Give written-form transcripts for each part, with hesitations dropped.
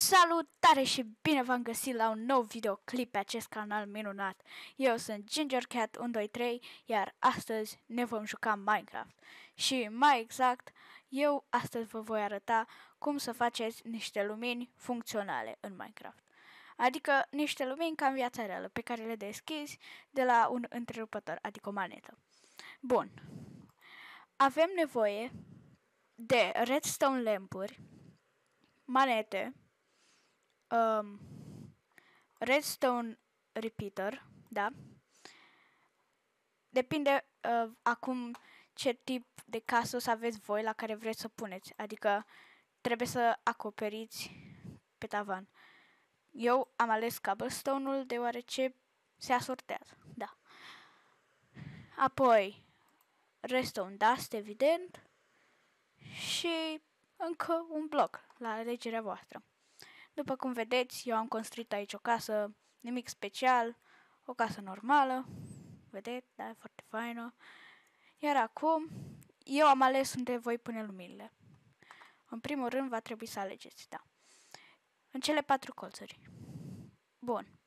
Salutare și bine v-am găsit la un nou videoclip pe acest canal minunat. Eu sunt GingerCat123, iar astăzi ne vom juca Minecraft. Și mai exact, eu astăzi vă voi arăta cum să faceți niște lumini funcționale în Minecraft. Adică niște lumini ca în viața reală, pe care le deschizi de la un întrerupător, adică o manetă. Bun. Avem nevoie de redstone lampuri, manete, redstone repeater, da? Depinde acum ce tip de casă o să aveți voi la care vreți să puneți. Adică trebuie să acoperiți pe tavan. Eu am ales cobblestone-ul deoarece se asortează, da. Apoi redstone dust, evident. Și încă un bloc la alegerea voastră. După cum vedeți, eu am construit aici o casă, nimic special, o casă normală, vedeți, da, e foarte faină. Iar acum, eu am ales unde voi pune luminile. În primul rând, va trebui să alegeți, da. În cele 4 colțuri. Bun.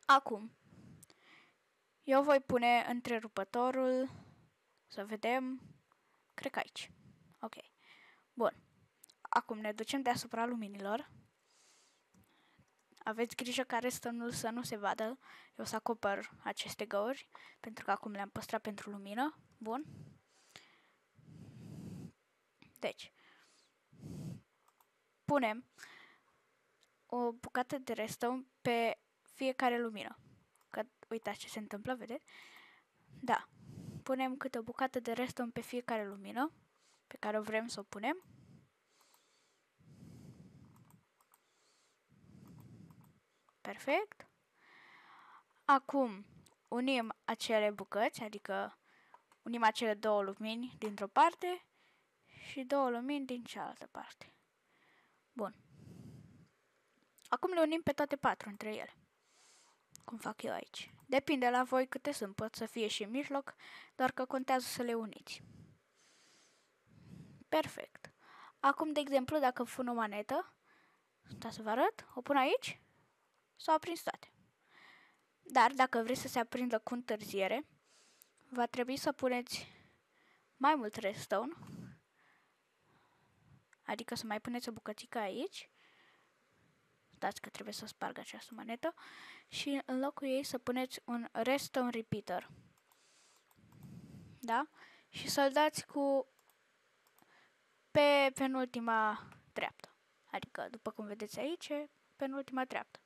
Acum, eu voi pune întrerupătorul, să vedem, cred că aici. Ok. Bun. Acum ne ducem deasupra luminilor. Aveți grijă ca restul să nu se vadă. Eu o să acopăr aceste găuri, pentru că acum le-am păstrat pentru lumină. Bun. Deci, punem o bucată de redstone pe fiecare lumină. Că uitați ce se întâmplă, vedeți? Da. Punem câte o bucată de redstone pe fiecare lumină pe care o vrem să o punem. Perfect. Acum unim acele bucăți, adică unim acele două lumini dintr-o parte și două lumini din cealaltă parte. Bun. Acum le unim pe toate 4 între ele. Cum fac eu aici. Depinde la voi câte sunt. Pot să fie și în mijloc, doar că contează să le uniți. Perfect. Acum, de exemplu, dacă pun o manetă, să vă arăt, o pun aici, s-au aprins toate. Dar dacă vreți să se aprindă cu întârziere, va trebui să puneți mai mult redstone, adică să mai puneți o bucățică aici. Stați că trebuie să sparg această manetă. Și în locul ei să puneți un redstone repeater. Da? Și să-l dați cu pe penultima treaptă. Adică, după cum vedeți aici, penultima treaptă.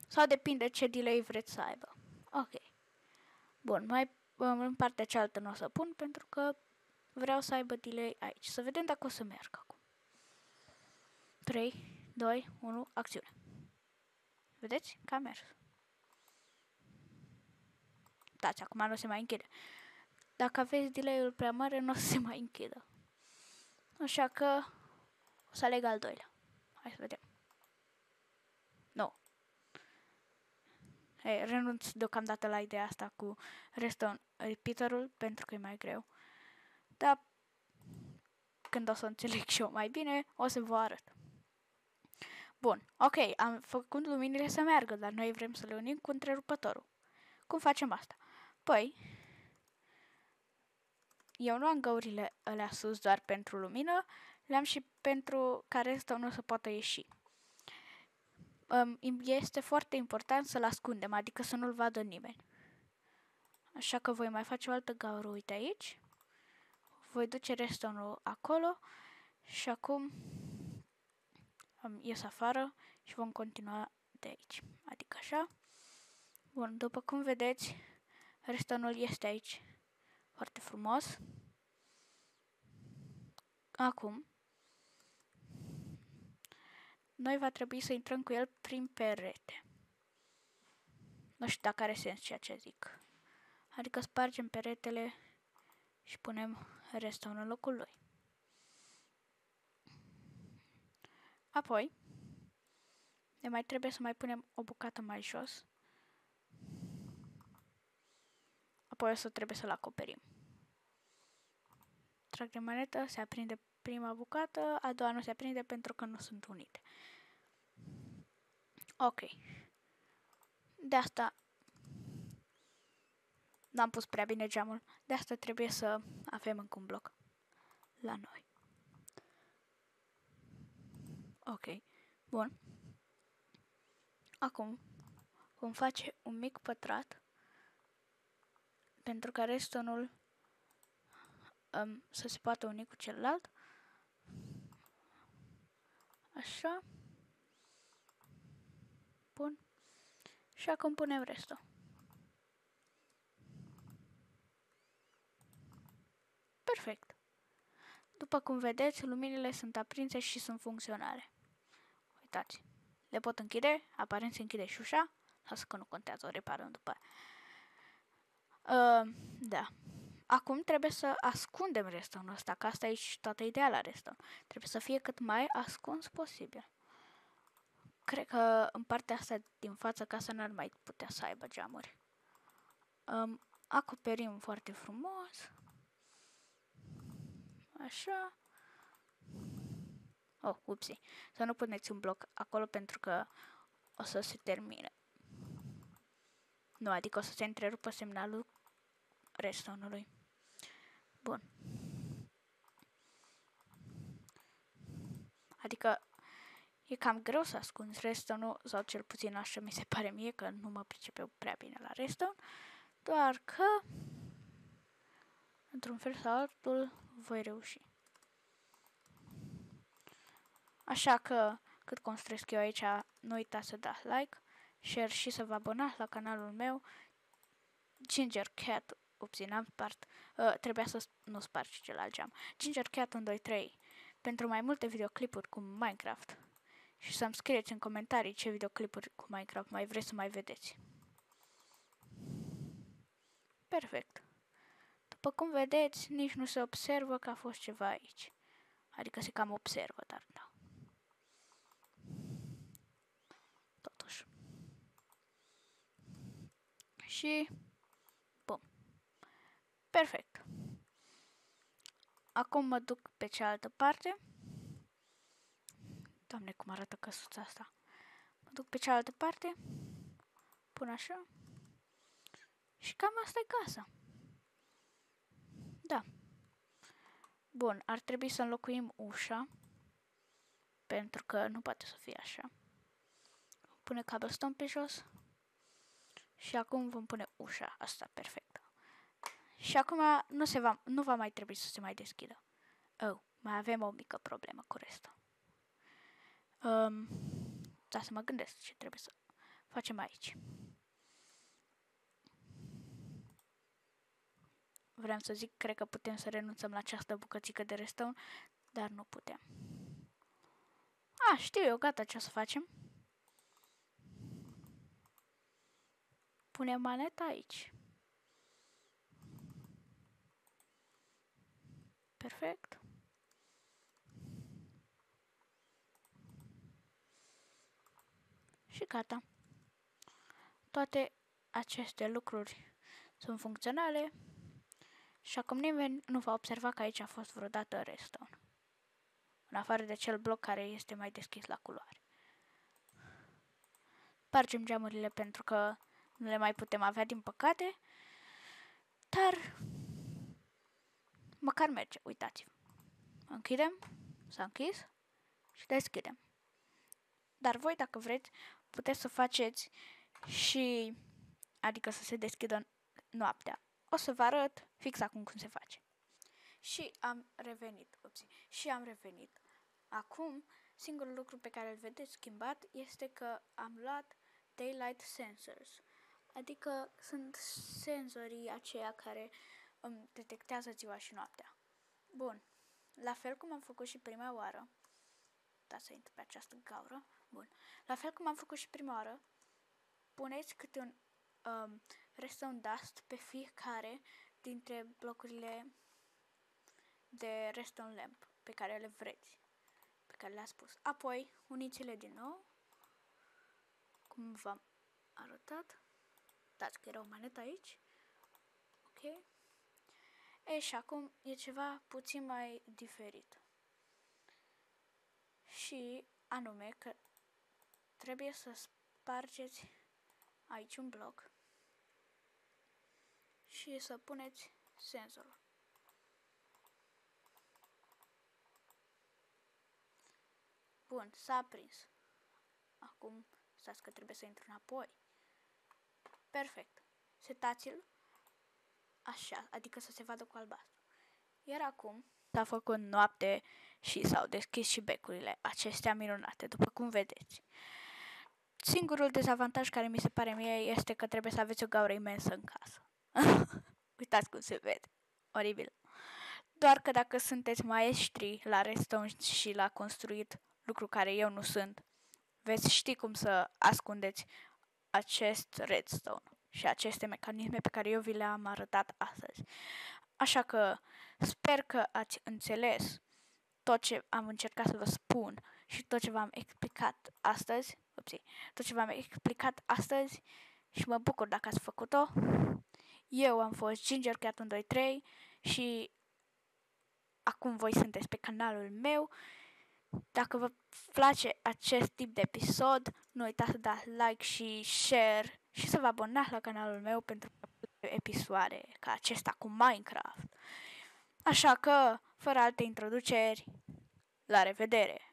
Sau depinde ce delay vreți să aibă. Ok. Bun, mai în partea cealaltă nu o să pun pentru că vreau să aibă delay aici. Să vedem dacă o să meargă acum. 3, 2, 1, acțiune. Vedeți? Că a mers. Uitați, acum nu se mai închide. Dacă aveți delay-ul prea mare, nu o să se mai închidă. Așa că o să aleg al doilea. Hai să vedem. Nu. Hey, renunț deocamdată la ideea asta cu redstone repeater-ul pentru că e mai greu. Dar când o să înțeleg și eu mai bine, o să vă arăt. Bun, ok, am făcut luminile să meargă, dar noi vrem să le unim cu întrerupătorul. Cum facem asta? Păi, eu nu am găurile alea sus doar pentru lumină, le-am și pentru ca redstone-ul să poată ieși. Este foarte important să-l ascundem, adică să nu-l vadă nimeni. Așa că voi mai face o altă gaură, uite aici. Voi duce redstone-ul acolo și acum ies afară și vom continua de aici. Adică așa. Bun, după cum vedeți, redstone-ul este aici. Foarte frumos. Acum, noi va trebui să intrăm cu el prin perete. Nu știu dacă are sens ceea ce zic. Adică spargem peretele și punem redstone în locul lui. Apoi, ne mai trebuie să mai punem o bucată mai jos. Apoi o să trebuie să-l acoperim. Trag de manetă, se aprinde prima bucată, a doua nu se aprinde pentru că nu sunt unite. Ok. De asta n-am pus prea bine geamul. De asta trebuie să avem încă un bloc la noi. Ok. Bun. Acum vom face un mic pătrat pentru ca restonul să se poată uni cu celălalt. Așa. Bun. Și acum punem restul. Perfect. După cum vedeți, luminile sunt aprinse și sunt funcționale. Uitați. Le pot închide, aparent se închide și ușa. Lasă că nu contează, o reparăm după aia. Da. Acum trebuie să ascundem restonul ăsta, că asta e și toată ideea la reston. Trebuie să fie cât mai ascuns posibil. Cred că în partea asta din față casa n-ar mai putea să aibă geamuri. Acoperim foarte frumos. Așa. Oh, upsi. Să nu puneți un bloc acolo pentru că o să se termine. Nu, adică o să se întrerupă semnalul restonului. Bun. Adică e cam greu să ascunzi restonul, sau cel puțin așa mi se pare mie, că nu mă pricep eu prea bine la reston, doar că într-un fel sau altul voi reuși. Așa că cât construiesc eu aici, nu uitați să dați like, share și să vă abonați la canalul meu. Ginger Cat, upsi, n-am spart, trebuia să nu spargi celălalt geam. Ginger Cat 1, 2, 3, pentru mai multe videoclipuri cu Minecraft. Și să-mi scrieți în comentarii ce videoclipuri cu Minecraft mai vreți să mai vedeți. Perfect. După cum vedeți, nici nu se observă că a fost ceva aici. Adică se cam observă, dar da. Totuși. Și... bum. Perfect. Acum mă duc pe cealaltă parte. Doamne, cum arată căsuța asta. Mă duc pe cealaltă parte. Pun așa. Și cam asta e casa. Da. Bun, ar trebui să înlocuim ușa. Pentru că nu poate să fie așa. Pune cobblestone pe jos. Și acum vom pune ușa asta perfectă. Și acum nu va mai trebui să se mai deschidă. Oh, mai avem o mică problemă cu restul. Da, să mă gândesc ce trebuie să facem aici. Vreau să zic, cred că putem să renunțăm la această bucățică de reston, dar nu putem. Știu eu, gata, ce o să facem? Punem maneta aici. Perfect. Și gata. Toate aceste lucruri sunt funcționale și acum nimeni nu va observa că aici a fost vreodată reston. În afară de acel bloc care este mai deschis la culoare. Spargem geamurile pentru că nu le mai putem avea, din păcate, dar măcar merge, uitați-vă. Închidem, s-a închis și deschidem. Dar voi, dacă vreți, puteți să faceți și, adică să se deschidă noaptea. O să vă arăt fix acum cum se face. Și am revenit. Acum, singurul lucru pe care îl vedeți schimbat este că am luat Daylight Sensors. Adică sunt senzorii aceia care îmi detectează ziua și noaptea. Bun. La fel cum am făcut și prima oară. Da, să intru pe această gaură. Bun. La fel cum am făcut și prima oară, puneți câte un redstone dust pe fiecare dintre blocurile de redstone lamp pe care le vreți, pe care le-ați pus. Apoi, uniți-le din nou, cum v-am arătat. Dați că era o manetă aici. Ok. Și acum e ceva puțin mai diferit. și anume că trebuie să spargeți aici un bloc și să puneți senzorul. Bun, s-a aprins. Acum stați că trebuie să intru înapoi. Perfect. Setați-l așa, adică să se vadă cu albastru. Iar acum s-a făcut noapte și s-au deschis și becurile acestea minunate, după cum vedeți. Singurul dezavantaj care mi se pare mie este că trebuie să aveți o gaură imensă în casă. Uitați cum se vede. Oribil. Doar că dacă sunteți maestri la redstone și la construit, lucru care eu nu sunt, veți ști cum să ascundeți acest redstone și aceste mecanisme pe care eu vi le-am arătat astăzi. Așa că sper că ați înțeles tot ce am încercat să vă spun și tot ce v-am explicat astăzi. Și mă bucur dacă ați făcut-o. Eu am fost GingerCat123 și acum voi sunteți pe canalul meu. Dacă vă place acest tip de episod, nu uitați să dați like și share și să vă abonați la canalul meu pentru episoade ca acesta cu Minecraft. Așa că, fără alte introduceri, la revedere!